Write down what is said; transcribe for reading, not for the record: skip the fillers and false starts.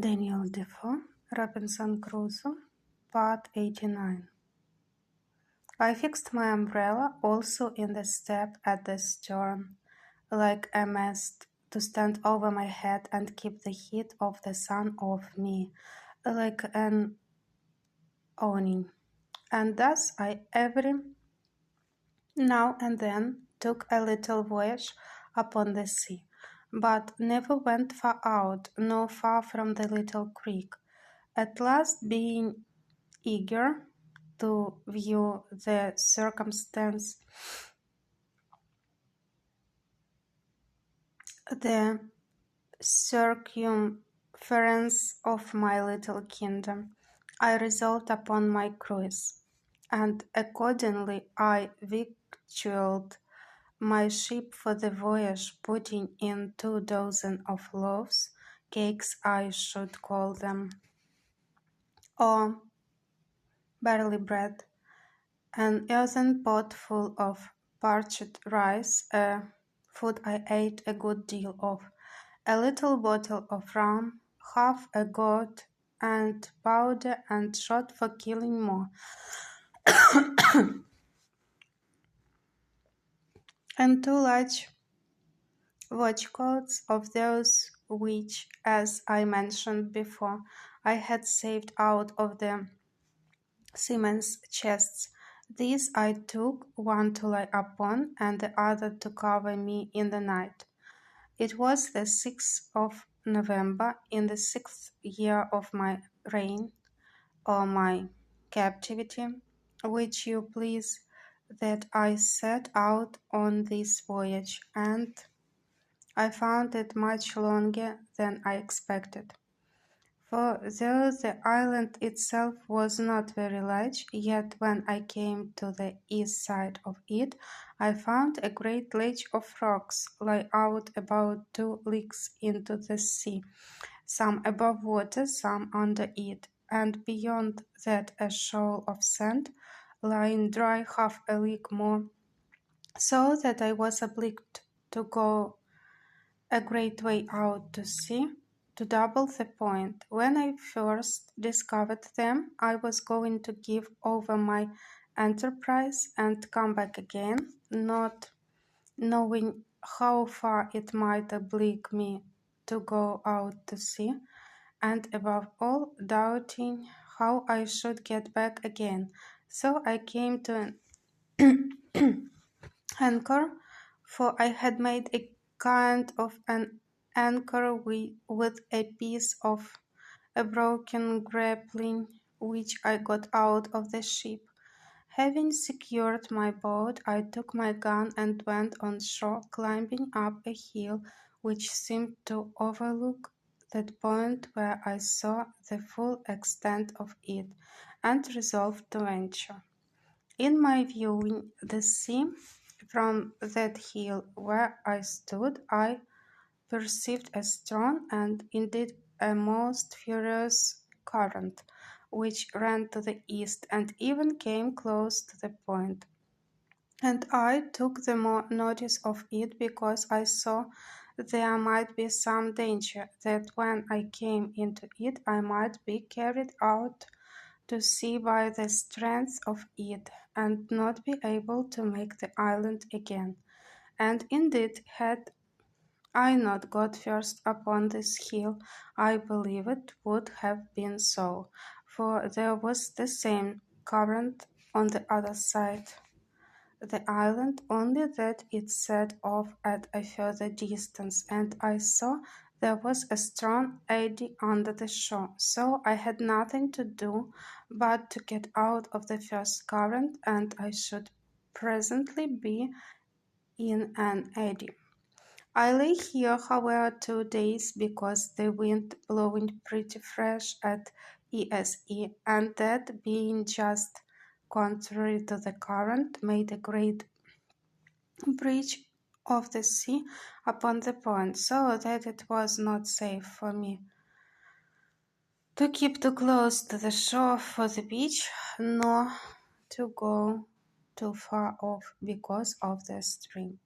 Daniel Defoe, Robinson Crusoe, Part 89. I fixed my umbrella also in the step at the stern, like a mast, to stand over my head and keep the heat of the sun off me, like an awning. And thus I every now and then took a little voyage upon the sea, but never went far out, nor far from the little creek. At last, being eager to view the circumference of my little kingdom, I resolved upon my cruise, and accordingly I victualled my ship for the voyage, putting in 2 dozen of loaves, cakes I should call them, or barley bread, an earthen pot full of parched rice, food I ate a good deal of, a little bottle of rum, half a gourd, and powder and shot for killing more, and 2 large watchcoats of those which, as I mentioned before, I had saved out of the seamen's chests. These I took, one to lie upon, and the other to cover me in the night. It was the 6th of November, in the 6th year of my reign, or my captivity, which you please, that I set out on this voyage, and I found it much longer than I expected. For though the island itself was not very large, yet when I came to the east side of it, I found a great ledge of rocks lie out about 2 leagues into the sea, some above water, some under it, and beyond that a shoal of sand, lying dry half a league more, so that I was obliged to go a great way out to sea, to double the point. When I first discovered them, I was going to give over my enterprise and come back again, not knowing how far it might oblige me to go out to sea, and above all, doubting how I should get back again. So I came to an anchor, for I had made a kind of an anchor with a piece of a broken grappling which I got out of the ship. Having secured my boat, I took my gun and went on shore, climbing up a hill which seemed to overlook that point where I saw the full extent of it, and resolved to venture. In my viewing the sea from that hill where I stood, I perceived a strong and indeed a most furious current, which ran to the east and even came close to the point. And I took the more notice of it because I saw there might be some danger that when I came into it I might be carried out to sea by the strength of it, and not be able to make the island again. And indeed, had I not got first upon this hill, I believe it would have been so, for there was the same current on the other side the island, only that it set off at a further distance, and I saw there was a strong eddy under the shore, so I had nothing to do but to get out of the first current, and I should presently be in an eddy. I lay here, however, 2 days, because the wind blowing pretty fresh at ESE, and that being just contrary to the current, made a great breach of the sea upon the point, so that it was not safe for me to keep too close to the shore for the beach, nor to go too far off because of the stream.